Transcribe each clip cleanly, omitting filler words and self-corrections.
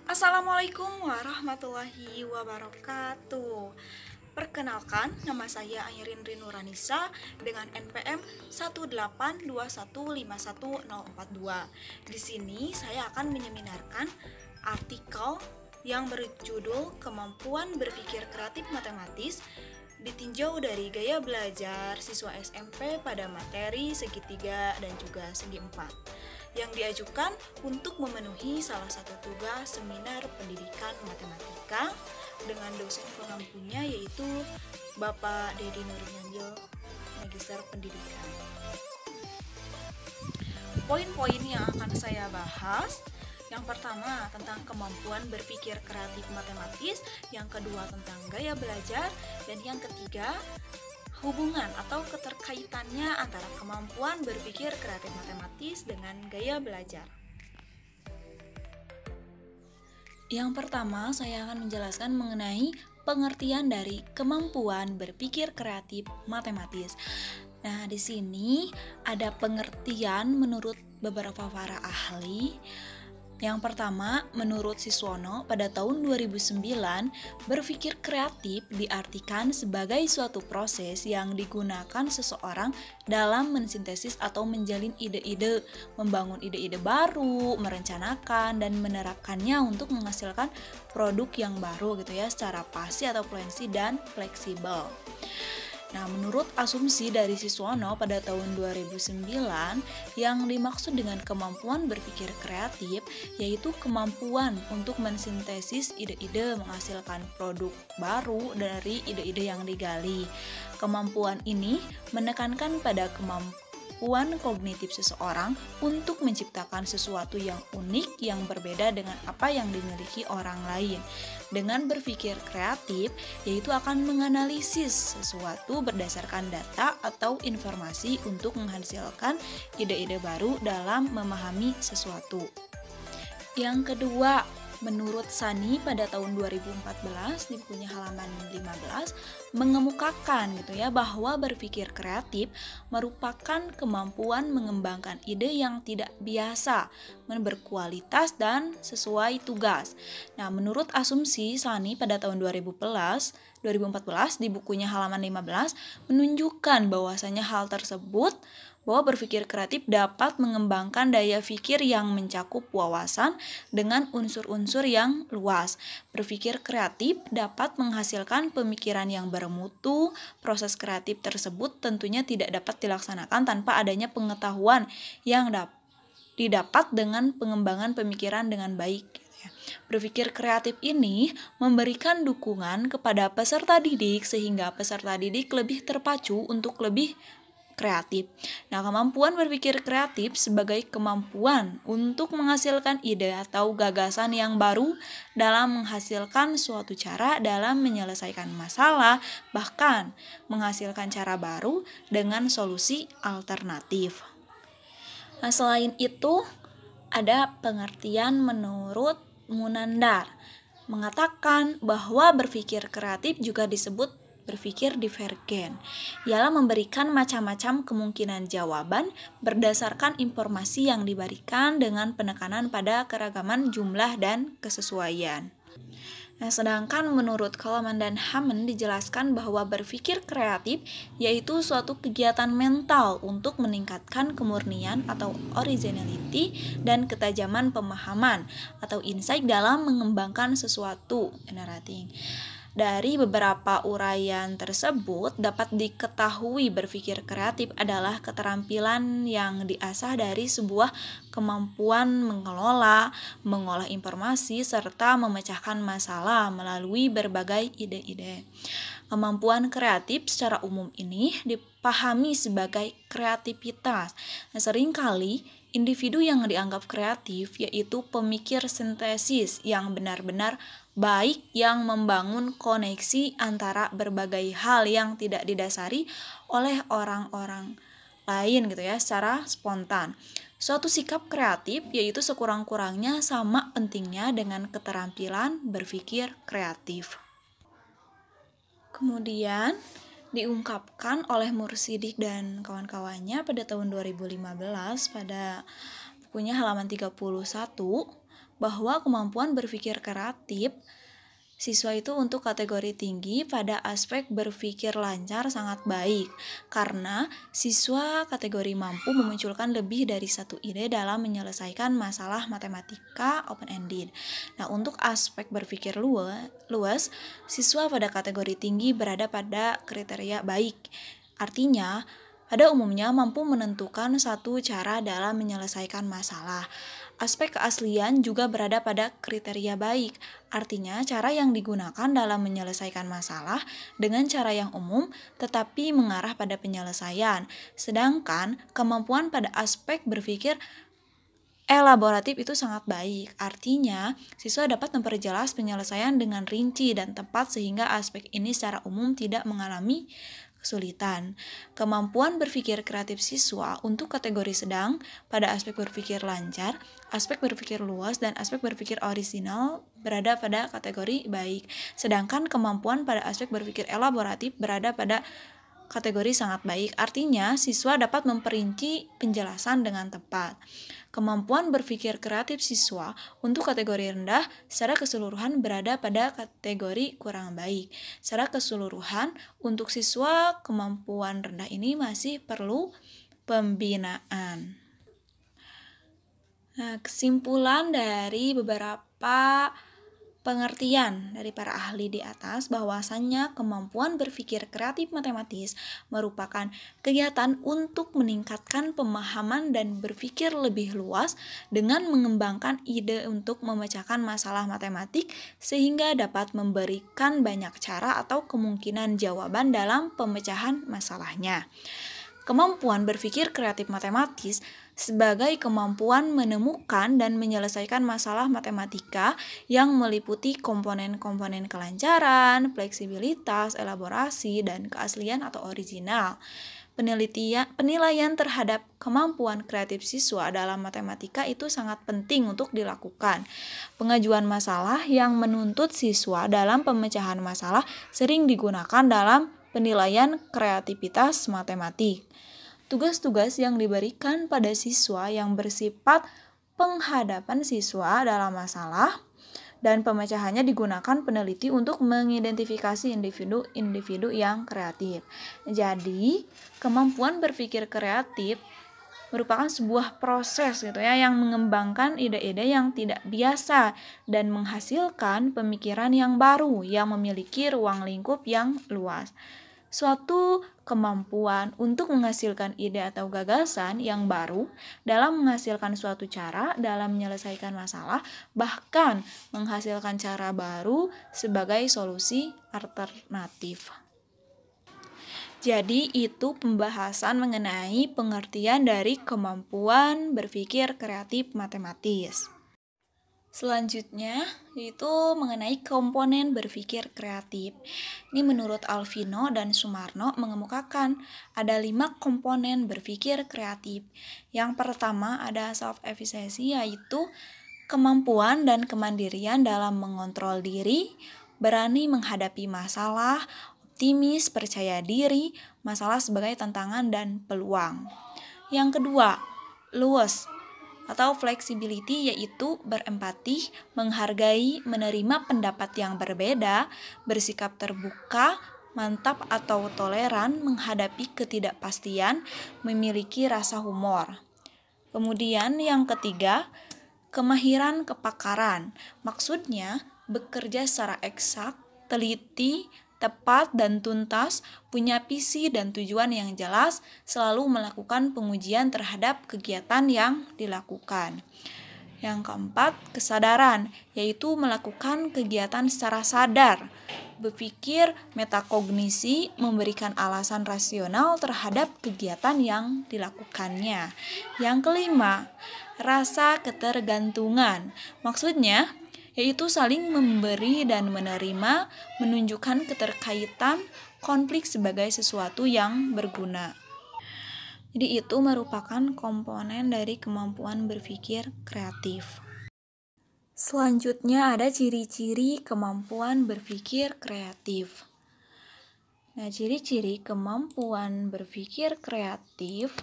Assalamualaikum warahmatullahi wabarakatuh. Perkenalkan, nama saya Ayrin Rinuranisa dengan NPM 182151042. Di sini saya akan menyeminarkan artikel yang berjudul Kemampuan Berpikir Kreatif Matematis ditinjau dari gaya belajar siswa SMP pada materi segi 3 dan juga segi 4 yang diajukan untuk memenuhi salah satu tugas seminar pendidikan matematika dengan dosen pengampunya yaitu Bapak Dedi Nurnyambil, Magister Pendidikan. Poin-poin yang akan saya bahas, yang pertama tentang kemampuan berpikir kreatif matematis, yang kedua tentang gaya belajar, dan yang ketiga hubungan atau keterkaitannya antara kemampuan berpikir kreatif matematis dengan gaya belajar. Yang pertama, saya akan menjelaskan mengenai pengertian dari kemampuan berpikir kreatif matematis. Nah, di sini ada pengertian menurut beberapa para ahli. Yang pertama, menurut Siswono, pada tahun 2009, berpikir kreatif diartikan sebagai suatu proses yang digunakan seseorang dalam mensintesis atau menjalin ide-ide, membangun ide-ide baru, merencanakan, dan menerapkannya untuk menghasilkan produk yang baru gitu ya, secara pasti atau fluensi dan fleksibel. Nah, menurut asumsi dari Siswono pada tahun 2009, yang dimaksud dengan kemampuan berpikir kreatif yaitu kemampuan untuk mensintesis ide-ide menghasilkan produk baru dari ide-ide yang digali. Kemampuan ini menekankan pada kemampuan kognitif seseorang untuk menciptakan sesuatu yang unik yang berbeda dengan apa yang dimiliki orang lain. Dengan berpikir kreatif, yaitu akan menganalisis sesuatu berdasarkan data atau informasi untuk menghasilkan ide-ide baru dalam memahami sesuatu. Yang kedua, menurut Sani pada tahun 2014 di bukunya halaman 15 mengemukakan gitu ya bahwa berpikir kreatif merupakan kemampuan mengembangkan ide yang tidak biasa, berkualitas dan sesuai tugas. Nah, menurut asumsi Sani pada tahun 2014 di bukunya halaman 15 menunjukkan bahwasanya hal tersebut bahwa berpikir kreatif dapat mengembangkan daya pikir yang mencakup wawasan dengan unsur-unsur yang luas. Berpikir kreatif dapat menghasilkan pemikiran yang bermutu. Proses kreatif tersebut tentunya tidak dapat dilaksanakan tanpa adanya pengetahuan yang didapat dengan pengembangan pemikiran dengan baik. Berpikir kreatif ini memberikan dukungan kepada peserta didik sehingga peserta didik lebih terpacu untuk lebih kreatif. Nah, kemampuan berpikir kreatif sebagai kemampuan untuk menghasilkan ide atau gagasan yang baru dalam menghasilkan suatu cara dalam menyelesaikan masalah, bahkan menghasilkan cara baru dengan solusi alternatif. Nah, selain itu, ada pengertian menurut Munandar mengatakan bahwa berpikir kreatif juga disebut berpikir divergen, ialah memberikan macam-macam kemungkinan jawaban berdasarkan informasi yang diberikan dengan penekanan pada keragaman jumlah dan kesesuaian. Nah, sedangkan menurut Coleman dan Hammond dijelaskan bahwa berpikir kreatif yaitu suatu kegiatan mental untuk meningkatkan kemurnian atau originality dan ketajaman pemahaman atau insight dalam mengembangkan sesuatu generating. Dari beberapa uraian tersebut dapat diketahui berpikir kreatif adalah keterampilan yang diasah dari sebuah kemampuan mengelola, mengolah informasi, serta memecahkan masalah melalui berbagai ide-ide. Kemampuan kreatif secara umum ini dipahami sebagai kreativitas. Nah, seringkali individu yang dianggap kreatif yaitu pemikir sintesis yang benar-benar baik yang membangun koneksi antara berbagai hal yang tidak didasari oleh orang-orang lain gitu ya secara spontan. Suatu sikap kreatif yaitu sekurang-kurangnya sama pentingnya dengan keterampilan berpikir kreatif. Kemudian diungkapkan oleh Mursidik dan kawan-kawannya pada tahun 2015 pada bukunya halaman 31 bahwa kemampuan berpikir kreatif siswa itu untuk kategori tinggi pada aspek berpikir lancar sangat baik, karena siswa kategori mampu memunculkan lebih dari satu ide dalam menyelesaikan masalah matematika open-ended. Nah, untuk aspek berpikir luas, siswa pada kategori tinggi berada pada kriteria baik. Artinya, pada umumnya mampu menentukan satu cara dalam menyelesaikan masalah. Aspek keaslian juga berada pada kriteria baik, artinya cara yang digunakan dalam menyelesaikan masalah dengan cara yang umum tetapi mengarah pada penyelesaian. Sedangkan kemampuan pada aspek berpikir elaboratif itu sangat baik, artinya siswa dapat memperjelas penyelesaian dengan rinci dan tepat sehingga aspek ini secara umum tidak mengalami kesulitan. Kemampuan berpikir kreatif siswa untuk kategori sedang pada aspek berpikir lancar, aspek berpikir luas, dan aspek berpikir orisinal berada pada kategori baik. Sedangkan kemampuan pada aspek berpikir elaboratif berada pada kategori sangat baik, artinya siswa dapat memperinci penjelasan dengan tepat. Kemampuan berpikir kreatif siswa untuk kategori rendah secara keseluruhan berada pada kategori kurang baik. Secara keseluruhan, untuk siswa kemampuan rendah ini masih perlu pembinaan. Nah, kesimpulan dari beberapa pengertian dari para ahli di atas bahwasannya kemampuan berpikir kreatif matematis merupakan kegiatan untuk meningkatkan pemahaman dan berpikir lebih luas dengan mengembangkan ide untuk memecahkan masalah matematik sehingga dapat memberikan banyak cara atau kemungkinan jawaban dalam pemecahan masalahnya. Kemampuan berpikir kreatif matematis sebagai kemampuan menemukan dan menyelesaikan masalah matematika yang meliputi komponen-komponen kelancaran, fleksibilitas, elaborasi, dan keaslian atau original. Penilaian terhadap kemampuan kreatif siswa dalam matematika itu sangat penting untuk dilakukan. Pengajuan masalah yang menuntut siswa dalam pemecahan masalah sering digunakan dalam penilaian kreativitas matematik. Tugas-tugas yang diberikan pada siswa yang bersifat penghadapan siswa dalam masalah dan pemecahannya digunakan peneliti untuk mengidentifikasi individu-individu yang kreatif. Jadi, kemampuan berpikir kreatif merupakan sebuah proses gitu ya yang mengembangkan ide-ide yang tidak biasa dan menghasilkan pemikiran yang baru yang memiliki ruang lingkup yang luas. Suatu kemampuan untuk menghasilkan ide atau gagasan yang baru dalam menghasilkan suatu cara dalam menyelesaikan masalah, bahkan menghasilkan cara baru sebagai solusi alternatif. Jadi itu pembahasan mengenai pengertian dari kemampuan berpikir kreatif matematis. Selanjutnya yaitu mengenai komponen berpikir kreatif. Ini menurut Alvino dan Sumarno mengemukakan ada 5 komponen berpikir kreatif. Yang pertama ada self-efficacy, yaitu kemampuan dan kemandirian dalam mengontrol diri, berani menghadapi masalah, optimis, percaya diri, masalah sebagai tantangan dan peluang. Yang kedua, luas atau flexibility, yaitu berempati, menghargai, menerima pendapat yang berbeda, bersikap terbuka, mantap atau toleran menghadapi ketidakpastian, memiliki rasa humor. Kemudian yang ketiga, kemahiran kepakaran. Maksudnya bekerja secara eksak, teliti, tepat dan tuntas, punya visi dan tujuan yang jelas, selalu melakukan pengujian terhadap kegiatan yang dilakukan. Yang keempat, kesadaran, yaitu melakukan kegiatan secara sadar, berpikir metakognisi, memberikan alasan rasional terhadap kegiatan yang dilakukannya. Yang kelima, rasa ketergantungan. Maksudnya yaitu saling memberi dan menerima, menunjukkan keterkaitan, konflik sebagai sesuatu yang berguna. Jadi itu merupakan komponen dari kemampuan berpikir kreatif. Selanjutnya ada ciri-ciri kemampuan berpikir kreatif. Nah, ciri-ciri kemampuan berpikir kreatif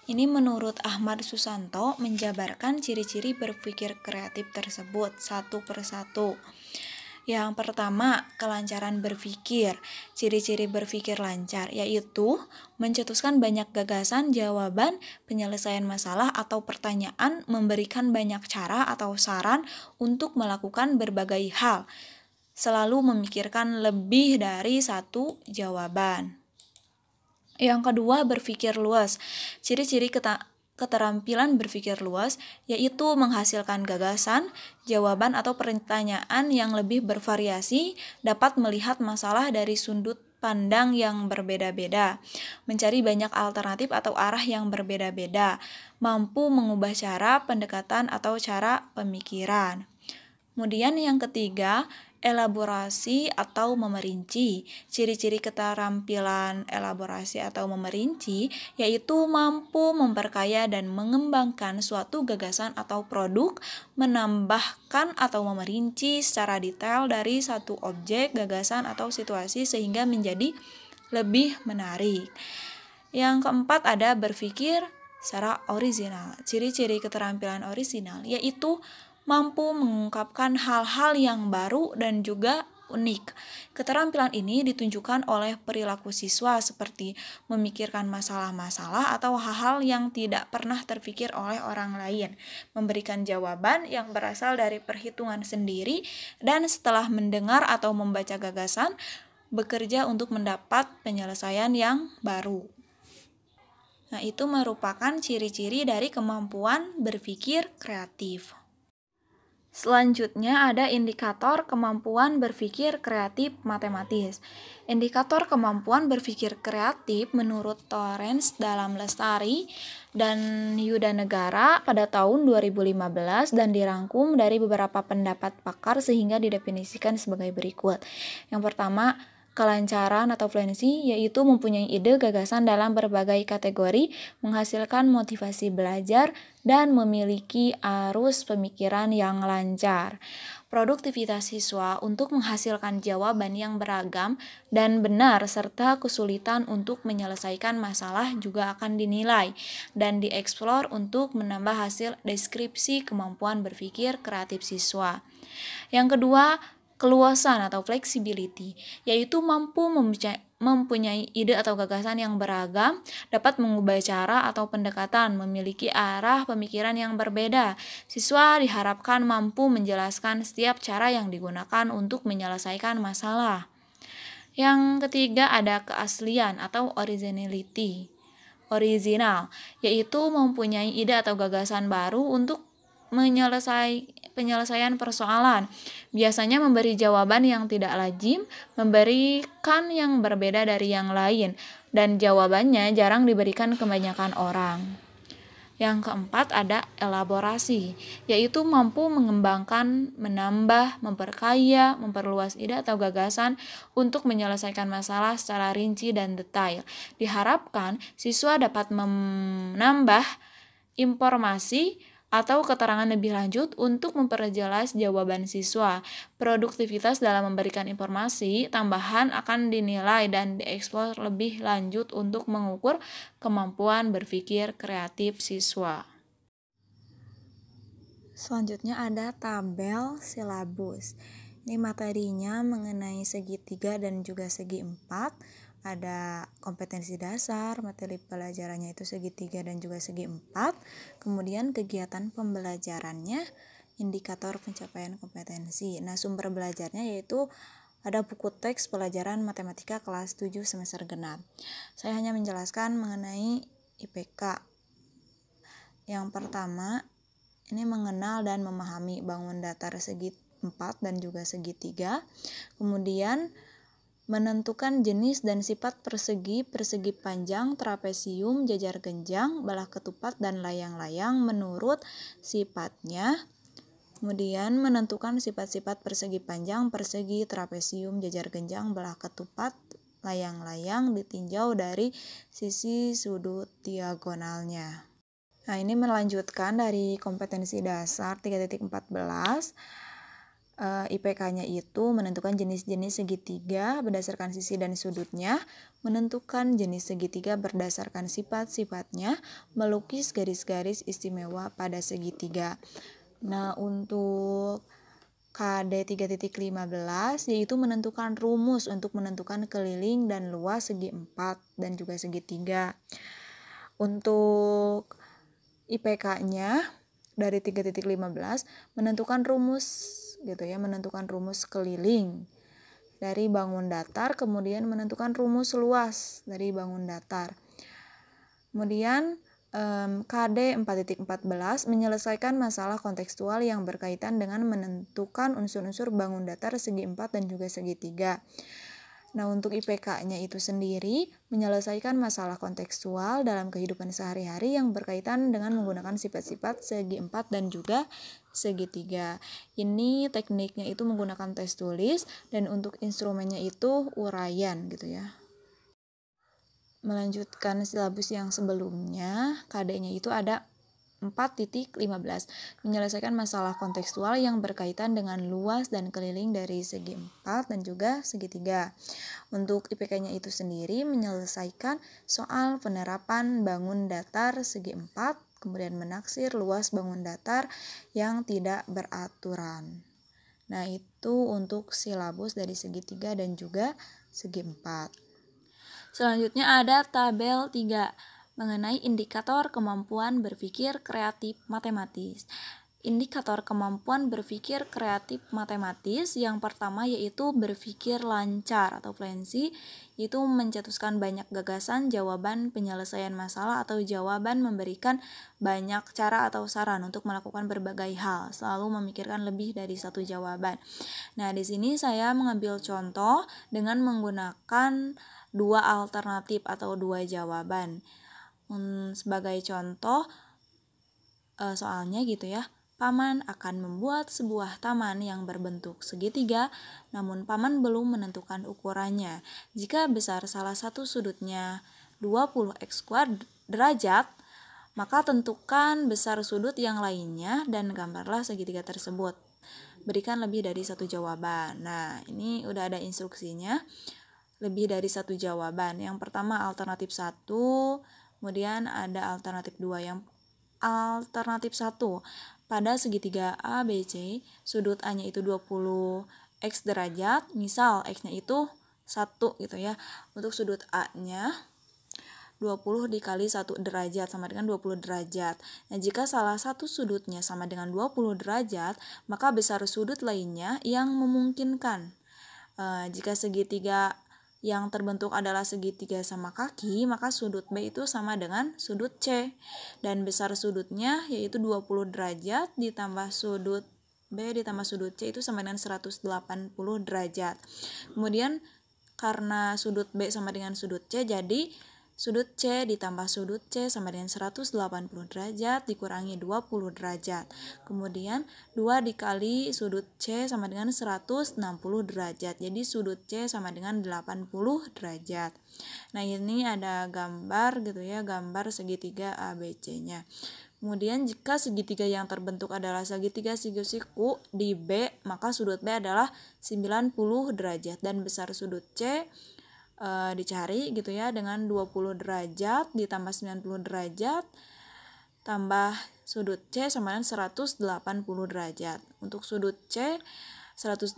Ini menurut Ahmad Susanto menjabarkan ciri-ciri berpikir kreatif tersebut satu persatu. Yang pertama, kelancaran berpikir. Ciri-ciri berpikir lancar yaitu mencetuskan banyak gagasan, jawaban, penyelesaian masalah atau pertanyaan, memberikan banyak cara atau saran untuk melakukan berbagai hal. Selalu memikirkan lebih dari satu jawaban. Yang kedua, berpikir luas. Ciri-ciri keterampilan berpikir luas yaitu menghasilkan gagasan, jawaban atau pertanyaan yang lebih bervariasi, dapat melihat masalah dari sudut pandang yang berbeda-beda, mencari banyak alternatif atau arah yang berbeda-beda, mampu mengubah cara pendekatan atau cara pemikiran. Kemudian yang ketiga, elaborasi atau memerinci. Ciri-ciri keterampilan elaborasi atau memerinci yaitu mampu memperkaya dan mengembangkan suatu gagasan atau produk, menambahkan atau memerinci secara detail dari satu objek, gagasan atau situasi sehingga menjadi lebih menarik. Yang keempat ada berpikir secara orisinal. Ciri-ciri keterampilan orisinal yaitu mampu mengungkapkan hal-hal yang baru dan juga unik. Keterampilan ini ditunjukkan oleh perilaku siswa seperti memikirkan masalah-masalah atau hal-hal yang tidak pernah terpikir oleh orang lain, memberikan jawaban yang berasal dari perhitungan sendiri, dan setelah mendengar atau membaca gagasan, bekerja untuk mendapat penyelesaian yang baru. Nah, itu merupakan ciri-ciri dari kemampuan berpikir kreatif. Selanjutnya ada indikator kemampuan berpikir kreatif matematis. Indikator kemampuan berpikir kreatif menurut Torrens dalam Lestari dan Yuda Negara pada tahun 2015 dan dirangkum dari beberapa pendapat pakar sehingga didefinisikan sebagai berikut. Yang pertama, kelancaran atau fluensi yaitu mempunyai ide gagasan dalam berbagai kategori, menghasilkan motivasi belajar, dan memiliki arus pemikiran yang lancar. Produktivitas siswa untuk menghasilkan jawaban yang beragam dan benar serta kesulitan untuk menyelesaikan masalah juga akan dinilai dan dieksplor untuk menambah hasil deskripsi kemampuan berpikir kreatif siswa. Yang kedua, keluasan atau flexibility, yaitu mampu mempunyai ide atau gagasan yang beragam, dapat mengubah cara atau pendekatan, memiliki arah pemikiran yang berbeda. Siswa diharapkan mampu menjelaskan setiap cara yang digunakan untuk menyelesaikan masalah. Yang ketiga ada keaslian atau originality. Original, yaitu mempunyai ide atau gagasan baru untuk penyelesaian persoalan. Biasanya memberi jawaban yang tidak lazim, memberikan yang berbeda dari yang lain, dan jawabannya jarang diberikan kebanyakan orang. Yang keempat ada elaborasi, yaitu mampu mengembangkan, menambah, memperkaya, memperluas ide atau gagasan untuk menyelesaikan masalah secara rinci dan detail. Diharapkan siswa dapat menambah informasi atau keterangan lebih lanjut untuk memperjelas jawaban siswa. Produktivitas dalam memberikan informasi tambahan akan dinilai dan dieksplor lebih lanjut untuk mengukur kemampuan berpikir kreatif siswa. Selanjutnya ada tabel silabus. Ini materinya mengenai segitiga dan juga segi empat. Ada kompetensi dasar, materi pelajarannya itu segitiga dan juga segi empat. Kemudian kegiatan pembelajarannya, indikator pencapaian kompetensi. Nah, sumber belajarnya yaitu ada buku teks pelajaran matematika kelas 7 semester genap. Saya hanya menjelaskan mengenai IPK. Yang pertama, ini mengenal dan memahami bangun datar segi 4 dan juga segitiga. Kemudian menentukan jenis dan sifat persegi, persegi panjang, trapesium, jajar genjang, belah ketupat, dan layang-layang menurut sifatnya. Kemudian menentukan sifat-sifat persegi panjang, persegi, trapesium, jajar genjang, belah ketupat, layang-layang ditinjau dari sisi sudut diagonalnya. Nah, ini melanjutkan dari kompetensi dasar 3.14. IPK-nya itu menentukan jenis-jenis segitiga berdasarkan sisi dan sudutnya, menentukan jenis segitiga berdasarkan sifat-sifatnya, melukis garis-garis istimewa pada segitiga. Nah, untuk KD 3.15 yaitu menentukan rumus untuk menentukan keliling dan luas segi 4 dan juga segitiga. Untuk IPK-nya dari 3.15 menentukan rumus gitu ya, menentukan rumus keliling dari bangun datar, kemudian menentukan rumus luas dari bangun datar. Kemudian KD 4.14 menyelesaikan masalah kontekstual yang berkaitan dengan menentukan unsur-unsur bangun datar segi 4 dan juga segitiga. Nah, untuk IPK-nya itu sendiri menyelesaikan masalah kontekstual dalam kehidupan sehari-hari yang berkaitan dengan menggunakan sifat-sifat segi 4 dan juga segitiga. Ini tekniknya itu menggunakan tes tulis dan untuk instrumennya itu uraian gitu ya. Melanjutkan silabus yang sebelumnya, KD-nya itu ada 4.15 menyelesaikan masalah kontekstual yang berkaitan dengan luas dan keliling dari segi 4 dan juga segitiga. Untuk IPK-nya itu sendiri menyelesaikan soal penerapan bangun datar segi 4, kemudian menaksir luas bangun datar yang tidak beraturan. Nah, itu untuk silabus dari segitiga dan juga segi 4. Selanjutnya ada tabel 3 mengenai indikator kemampuan berpikir kreatif matematis. Indikator kemampuan berpikir kreatif matematis yang pertama yaitu berpikir lancar atau fluensi, itu mencetuskan banyak gagasan, jawaban, penyelesaian masalah atau jawaban, memberikan banyak cara atau saran untuk melakukan berbagai hal, selalu memikirkan lebih dari satu jawaban. Nah, di sini saya mengambil contoh dengan menggunakan dua alternatif atau dua jawaban. Sebagai contoh soalnya gitu ya, Paman akan membuat sebuah taman yang berbentuk segitiga, namun Paman belum menentukan ukurannya. Jika besar salah satu sudutnya 20x derajat, maka tentukan besar sudut yang lainnya dan gambarlah segitiga tersebut. Berikan lebih dari satu jawaban. Nah, ini udah ada instruksinya. Lebih dari satu jawaban. Yang pertama alternatif 1, kemudian ada alternatif 2. Yang alternatif 1, pada segitiga ABC, sudut A-nya itu 20x derajat, misal X-nya itu 1 gitu ya. Untuk sudut A-nya 20 dikali 1 derajat sama dengan 20 derajat. Nah, jika salah satu sudutnya sama dengan 20 derajat, maka besar sudut lainnya yang memungkinkan. Jika segitiga yang terbentuk adalah segitiga sama kaki, maka sudut B itu sama dengan sudut C. Dan besar sudutnya yaitu 20 derajat ditambah sudut B ditambah sudut C itu sama dengan 180 derajat. Kemudian karena sudut B sama dengan sudut C, jadi sudut C ditambah sudut C sama dengan 180 derajat dikurangi 20 derajat. Kemudian 2 dikali sudut C sama dengan 160 derajat. Jadi sudut C sama dengan 80 derajat. Nah, ini ada gambar gitu ya, gambar segitiga ABC-nya. Kemudian jika segitiga yang terbentuk adalah segitiga siku di B, maka sudut B adalah 90 derajat dan besar sudut C dicari gitu ya dengan 20 derajat ditambah 90 derajat tambah sudut C sama dengan 180 derajat. Untuk sudut C 180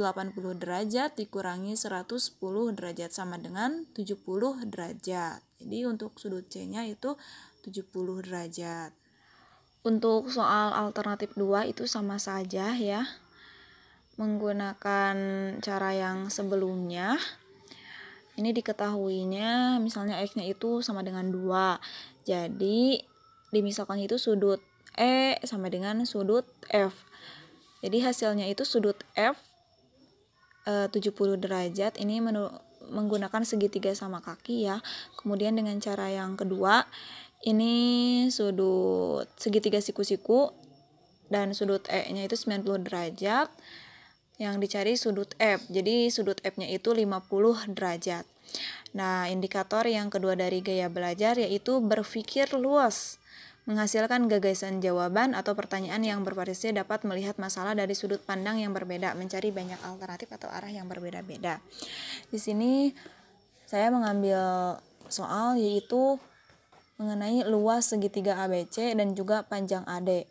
derajat dikurangi 110 derajat sama dengan 70 derajat. Jadi untuk sudut C-nya itu 70 derajat. Untuk soal alternatif 2 itu sama saja ya. Menggunakan cara yang sebelumnya. Ini diketahuinya misalnya X-nya itu sama dengan 2. Jadi dimisalkan itu sudut E sama dengan sudut F. Jadi hasilnya itu sudut F 70 derajat. Ini menggunakan segitiga sama kaki ya. Kemudian dengan cara yang kedua, ini sudut segitiga siku-siku dan sudut E-nya itu 90 derajat. Yang dicari sudut F. Jadi sudut F-nya itu 50 derajat. Nah, indikator yang kedua dari gaya belajar yaitu berpikir luas. Menghasilkan gagasan jawaban atau pertanyaan yang bervariasi dapat melihat masalah dari sudut pandang yang berbeda, mencari banyak alternatif atau arah yang berbeda-beda. Di sini saya mengambil soal yaitu mengenai luas segitiga ABC dan juga panjang AD.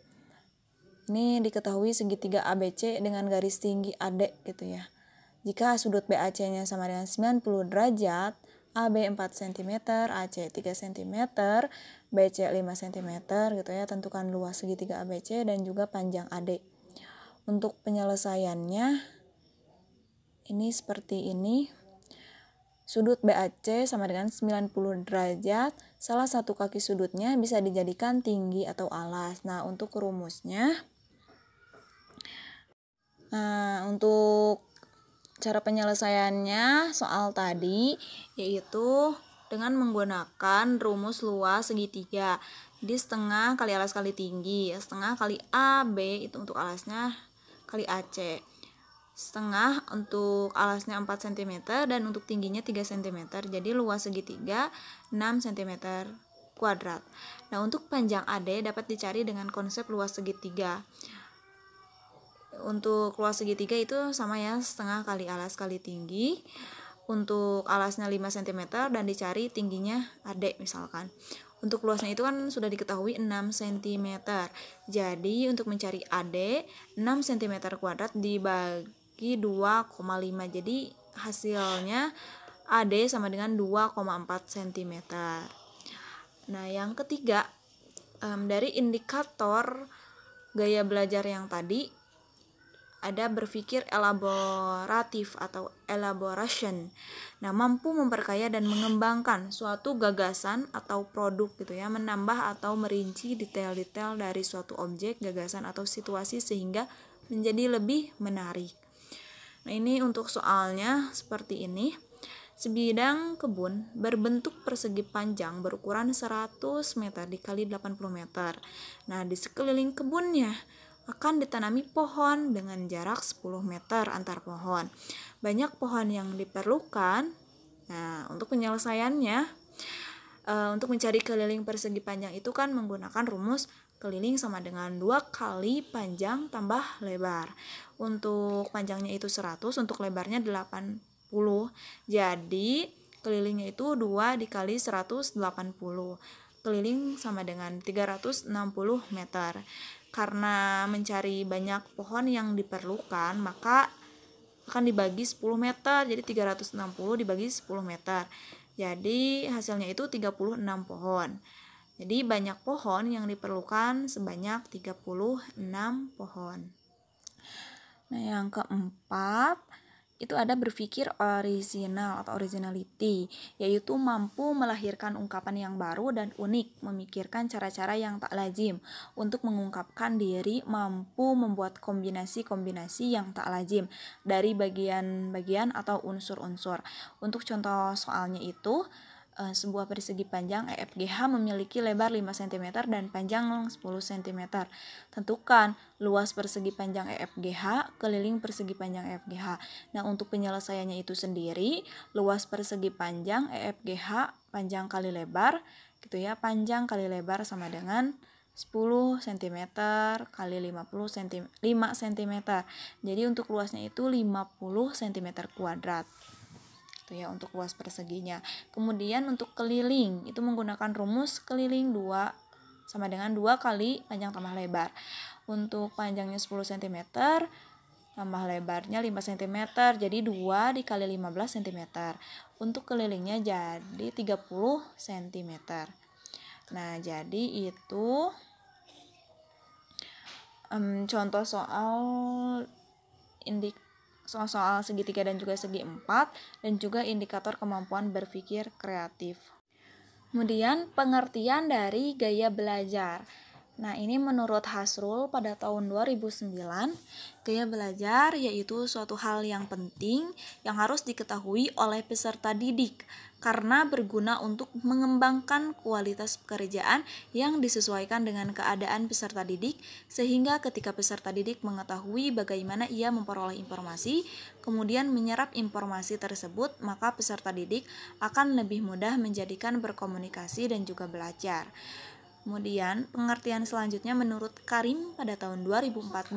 Ini diketahui segitiga ABC dengan garis tinggi AD gitu ya. Jika sudut BAC-nya sama dengan 90 derajat, AB 4 cm, AC 3 cm, BC 5 cm gitu ya. Tentukan luas segitiga ABC dan juga panjang AD. Untuk penyelesaiannya ini seperti ini. Sudut BAC sama dengan 90 derajat. Salah satu kaki sudutnya bisa dijadikan tinggi atau alas. Nah, untuk rumusnya untuk cara penyelesaiannya soal tadi yaitu dengan menggunakan rumus luas segitiga. Jadi setengah kali alas kali tinggi, setengah kali AB itu untuk alasnya kali AC. Setengah untuk alasnya 4 cm dan untuk tingginya 3 cm. Jadi luas segitiga 6 cm kuadrat. Nah, untuk panjang AD dapat dicari dengan konsep luas segitiga. Untuk luas segitiga itu sama ya, setengah kali alas kali tinggi. Untuk alasnya 5 cm dan dicari tingginya AD misalkan. Untuk luasnya itu kan sudah diketahui 6 cm. Jadi untuk mencari AD 6 cm kuadrat dibagi 2,5. Jadi hasilnya AD sama dengan 2,4 cm. Nah, yang ketiga, dari indikator gaya belajar yang tadi ada berpikir elaboratif atau elaboration. Nah, mampu memperkaya dan mengembangkan suatu gagasan atau produk gitu ya, menambah atau merinci detail-detail dari suatu objek, gagasan atau situasi sehingga menjadi lebih menarik. Nah, ini untuk soalnya seperti ini. Sebidang kebun berbentuk persegi panjang berukuran 100 meter dikali 80 meter. Nah, di sekeliling kebunnya akan ditanami pohon dengan jarak 10 meter antar pohon. Banyak pohon yang diperlukan. Nah, untuk penyelesaiannya, untuk mencari keliling persegi panjang itu kan menggunakan rumus keliling sama dengan 2 kali panjang tambah lebar. Untuk panjangnya itu 100, untuk lebarnya 80. Jadi kelilingnya itu 2 dikali 180. Keliling sama dengan 360 meter. Karena mencari banyak pohon yang diperlukan, maka akan dibagi 10 meter. Jadi 360 dibagi 10 meter. Jadi hasilnya itu 36 pohon. Jadi banyak pohon yang diperlukan sebanyak 36 pohon. Nah, yang keempat itu ada berpikir orisinal atau originality, yaitu mampu melahirkan ungkapan yang baru dan unik, memikirkan cara-cara yang tak lazim untuk mengungkapkan diri, mampu membuat kombinasi-kombinasi yang tak lazim dari bagian-bagian atau unsur-unsur. Untuk contoh soalnya itu sebuah persegi panjang EFGH memiliki lebar 5 cm dan panjang 10 cm. Tentukan luas persegi panjang EFGH, keliling persegi panjang EFGH. Nah, untuk penyelesaiannya itu sendiri, luas persegi panjang EFGH panjang kali lebar gitu ya, panjang kali lebar sama dengan 10 cm kali 50 cm, 5 cm. Jadi untuk luasnya itu 50 cm kuadrat. Itu ya untuk luas perseginya. Kemudian untuk keliling itu menggunakan rumus keliling 2 sama dengan 2 kali panjang tambah lebar. Untuk panjangnya 10 cm tambah lebarnya 5 cm, jadi 2 dikali 15 cm. Untuk kelilingnya jadi 30 cm. Nah, jadi itu contoh soal segitiga dan juga segi 4 dan juga indikator kemampuan berpikir kreatif. Kemudian pengertian dari gaya belajar. Nah, ini menurut Hasrul pada tahun 2009, gaya belajar yaitu suatu hal yang penting yang harus diketahui oleh peserta didik karena berguna untuk mengembangkan kualitas pekerjaan yang disesuaikan dengan keadaan peserta didik, sehingga ketika peserta didik mengetahui bagaimana ia memperoleh informasi, kemudian menyerap informasi tersebut, maka peserta didik akan lebih mudah menjadikan berkomunikasi dan juga belajar. Kemudian, pengertian selanjutnya menurut Karim pada tahun 2014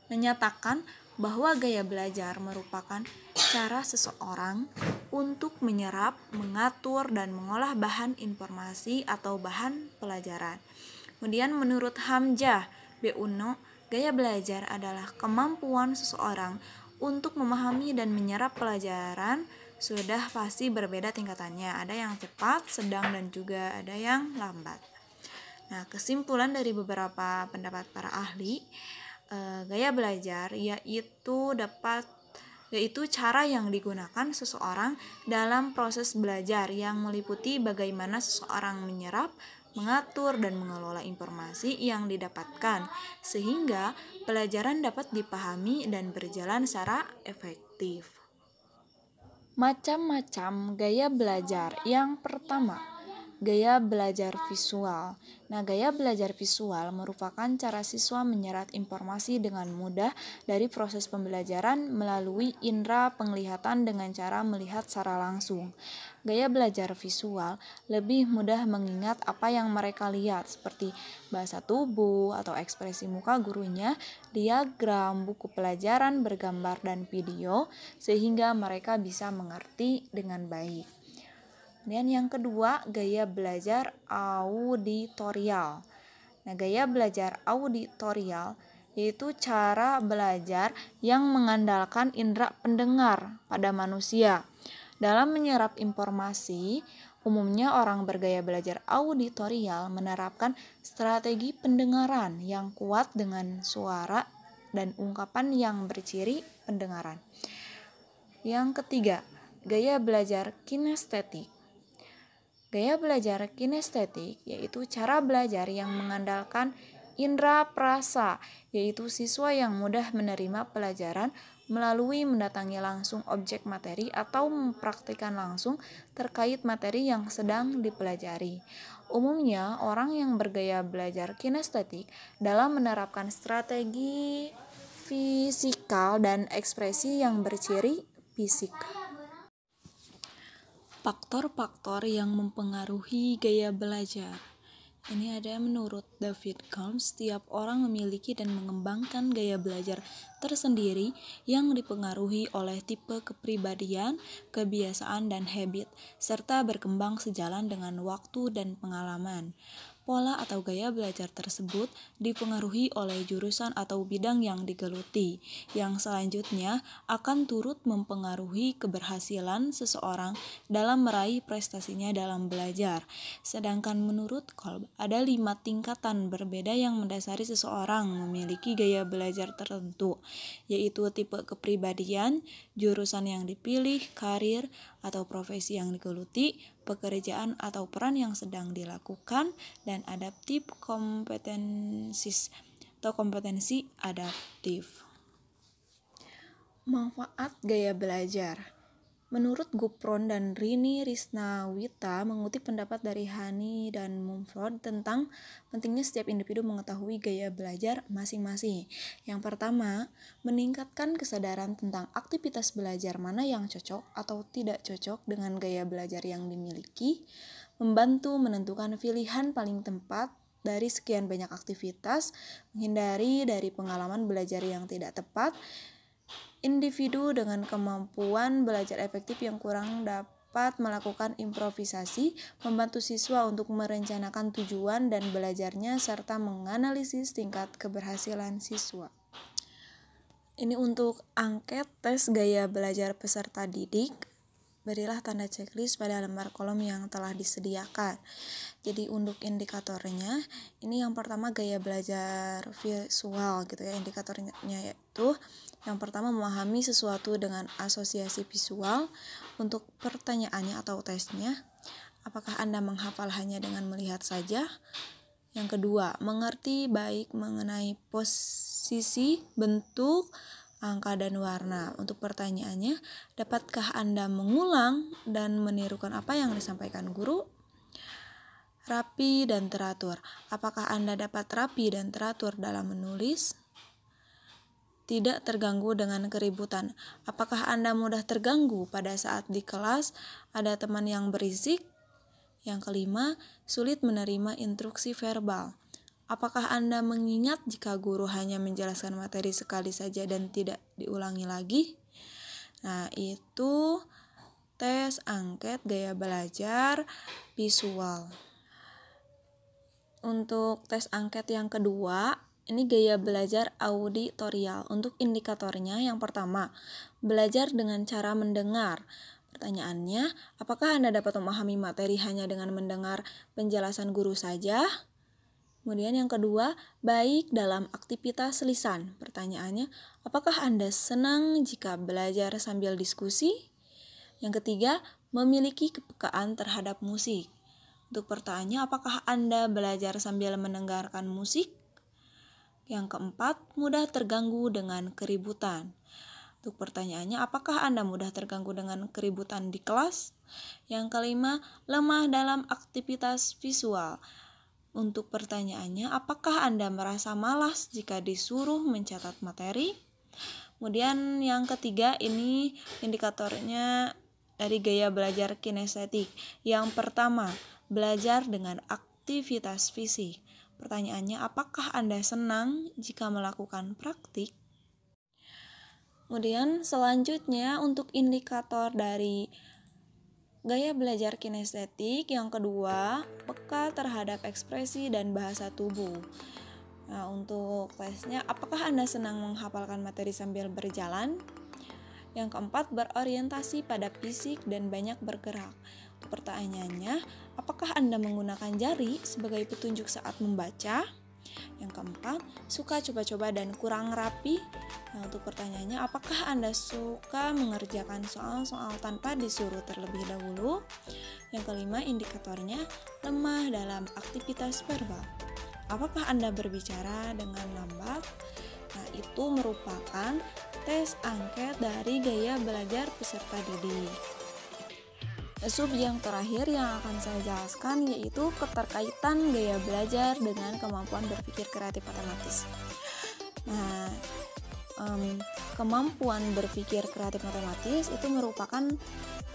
menyatakan bahwa gaya belajar merupakan cara seseorang untuk menyerap, mengatur, dan mengolah bahan informasi atau bahan pelajaran. Kemudian menurut Hamzah B. Uno, gaya belajar adalah kemampuan seseorang untuk memahami dan menyerap pelajaran. Sudah pasti berbeda tingkatannya, ada yang cepat, sedang, dan juga ada yang lambat. Nah, kesimpulan dari beberapa pendapat para ahli, gaya belajar yaitu cara yang digunakan seseorang dalam proses belajar yang meliputi bagaimana seseorang menyerap, mengatur, dan mengelola informasi yang didapatkan sehingga pelajaran dapat dipahami dan berjalan secara efektif. Macam-macam gaya belajar. Yang pertama, gaya belajar visual. Nah, gaya belajar visual merupakan cara siswa menyerap informasi dengan mudah dari proses pembelajaran melalui indera penglihatan dengan cara melihat secara langsung. Gaya belajar visual lebih mudah mengingat apa yang mereka lihat, seperti bahasa tubuh atau ekspresi muka gurunya, diagram, buku pelajaran bergambar, dan video, sehingga mereka bisa mengerti dengan baik. Dan yang kedua, gaya belajar auditorial. Nah, gaya belajar auditorial yaitu cara belajar yang mengandalkan indera pendengar pada manusia. Dalam menyerap informasi, umumnya orang bergaya belajar auditorial menerapkan strategi pendengaran yang kuat dengan suara dan ungkapan yang berciri pendengaran. Yang ketiga, gaya belajar kinestetik. Gaya belajar kinestetik yaitu cara belajar yang mengandalkan indera perasa, yaitu siswa yang mudah menerima pelajaran melalui mendatangi langsung objek materi atau mempraktikkan langsung terkait materi yang sedang dipelajari. Umumnya, orang yang bergaya belajar kinestetik dalam menerapkan strategi fisikal dan ekspresi yang berciri fisik. Faktor-faktor yang mempengaruhi gaya belajar. Ini ada menurut David Calm, setiap orang memiliki dan mengembangkan gaya belajar tersendiri yang dipengaruhi oleh tipe kepribadian, kebiasaan, dan habit, serta berkembang sejalan dengan waktu dan pengalaman. Pola atau gaya belajar tersebut dipengaruhi oleh jurusan atau bidang yang digeluti, yang selanjutnya akan turut mempengaruhi keberhasilan seseorang dalam meraih prestasinya dalam belajar. Sedangkan menurut Kolb, ada 5 tingkatan berbeda yang mendasari seseorang memiliki gaya belajar tertentu, yaitu tipe kepribadian, jurusan yang dipilih, karir atau profesi yang digeluti, pekerjaan atau peran yang sedang dilakukan, dan adaptif kompetensi adaptif. Manfaat gaya belajar. Menurut Gupron dan Rini Risnawita mengutip pendapat dari Hani dan Mumford tentang pentingnya setiap individu mengetahui gaya belajar masing-masing. Yang pertama, meningkatkan kesadaran tentang aktivitas belajar mana yang cocok atau tidak cocok dengan gaya belajar yang dimiliki, membantu menentukan pilihan paling tepat dari sekian banyak aktivitas, menghindari dari pengalaman belajar yang tidak tepat. Individu dengan kemampuan belajar efektif yang kurang dapat melakukan improvisasi, membantu siswa untuk merencanakan tujuan dan belajarnya, serta menganalisis tingkat keberhasilan siswa. Ini untuk angket tes gaya belajar peserta didik. Berilah tanda checklist pada lembar kolom yang telah disediakan. Jadi untuk indikatornya, ini yang pertama gaya belajar visual gitu ya. Indikatornya yaitu yang pertama memahami sesuatu dengan asosiasi visual. Untuk pertanyaannya atau tesnya, apakah Anda menghafal hanya dengan melihat saja? Yang kedua, mengerti baik mengenai posisi, bentuk, angka, dan warna. Untuk pertanyaannya, dapatkah Anda mengulang dan menirukan apa yang disampaikan guru? Rapi dan teratur. Apakah Anda dapat rapi dan teratur dalam menulis? Tidak terganggu dengan keributan. Apakah Anda mudah terganggu pada saat di kelas ada teman yang berisik? Yang kelima, sulit menerima instruksi verbal. Apakah Anda mengingat jika guru hanya menjelaskan materi sekali saja dan tidak diulangi lagi? Nah, itu tes angket gaya belajar visual. Untuk tes angket yang kedua, ini gaya belajar auditorial. Untuk indikatornya yang pertama, belajar dengan cara mendengar. Pertanyaannya, apakah Anda dapat memahami materi hanya dengan mendengar penjelasan guru saja? Kemudian yang kedua, baik dalam aktivitas lisan. Pertanyaannya, apakah Anda senang jika belajar sambil diskusi? Yang ketiga, memiliki kepekaan terhadap musik. Untuk pertanyaannya, apakah Anda belajar sambil mendengarkan musik? Yang keempat, mudah terganggu dengan keributan. Untuk pertanyaannya, apakah Anda mudah terganggu dengan keributan di kelas? Yang kelima, lemah dalam aktivitas visual. Untuk pertanyaannya, apakah Anda merasa malas jika disuruh mencatat materi? Kemudian yang ketiga, ini indikatornya dari gaya belajar kinestetik. Yang pertama, belajar dengan aktivitas fisik. Pertanyaannya, apakah Anda senang jika melakukan praktik? Kemudian selanjutnya untuk indikator dari gaya belajar kinestetik yang kedua, peka terhadap ekspresi dan bahasa tubuh. Nah, untuk tesnya, apakah Anda senang menghafalkan materi sambil berjalan? Yang keempat, berorientasi pada fisik dan banyak bergerak. Untuk pertanyaannya, apakah Anda menggunakan jari sebagai petunjuk saat membaca? Yang keempat, suka coba-coba dan kurang rapi. Nah, untuk pertanyaannya, apakah Anda suka mengerjakan soal-soal tanpa disuruh terlebih dahulu? Yang kelima, indikatornya lemah dalam aktivitas verbal. Apakah Anda berbicara dengan lambat? Nah, itu merupakan tes angket dari gaya belajar peserta didik. Sub yang terakhir yang akan saya jelaskan yaitu keterkaitan gaya belajar dengan kemampuan berpikir kreatif matematis. Nah, kemampuan berpikir kreatif matematis itu merupakan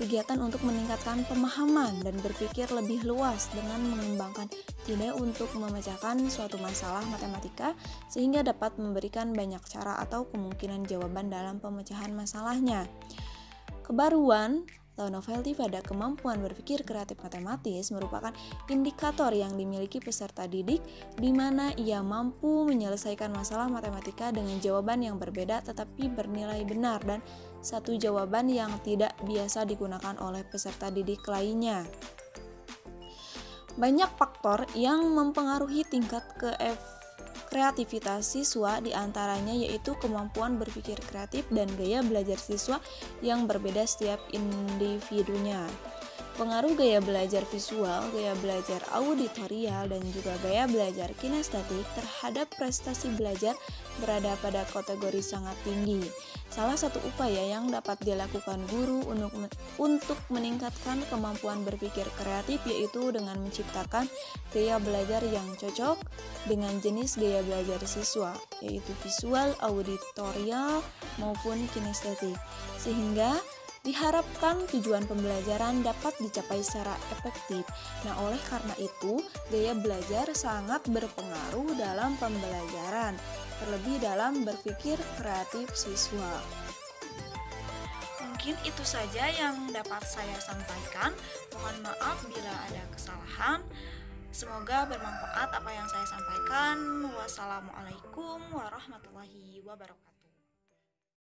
kegiatan untuk meningkatkan pemahaman dan berpikir lebih luas dengan mengembangkan ide untuk memecahkan suatu masalah matematika sehingga dapat memberikan banyak cara atau kemungkinan jawaban dalam pemecahan masalahnya. Kebaruan atau novelty pada kemampuan berpikir kreatif matematis merupakan indikator yang dimiliki peserta didik di mana ia mampu menyelesaikan masalah matematika dengan jawaban yang berbeda tetapi bernilai benar dan satu jawaban yang tidak biasa digunakan oleh peserta didik lainnya. Banyak faktor yang mempengaruhi tingkat kreativitas siswa, diantaranya yaitu kemampuan berpikir kreatif dan gaya belajar siswa yang berbeda setiap individunya. Pengaruh gaya belajar visual, gaya belajar auditorial, dan juga gaya belajar kinestetik terhadap prestasi belajar berada pada kategori sangat tinggi. Salah satu upaya yang dapat dilakukan guru untuk meningkatkan kemampuan berpikir kreatif yaitu dengan menciptakan gaya belajar yang cocok dengan jenis gaya belajar siswa, yaitu visual, auditorial, maupun kinestetik, sehingga diharapkan tujuan pembelajaran dapat dicapai secara efektif. Nah, oleh karena itu, gaya belajar sangat berpengaruh dalam pembelajaran, terlebih dalam berpikir kreatif siswa. Mungkin itu saja yang dapat saya sampaikan. Mohon maaf bila ada kesalahan. Semoga bermanfaat apa yang saya sampaikan. Wassalamualaikum warahmatullahi wabarakatuh.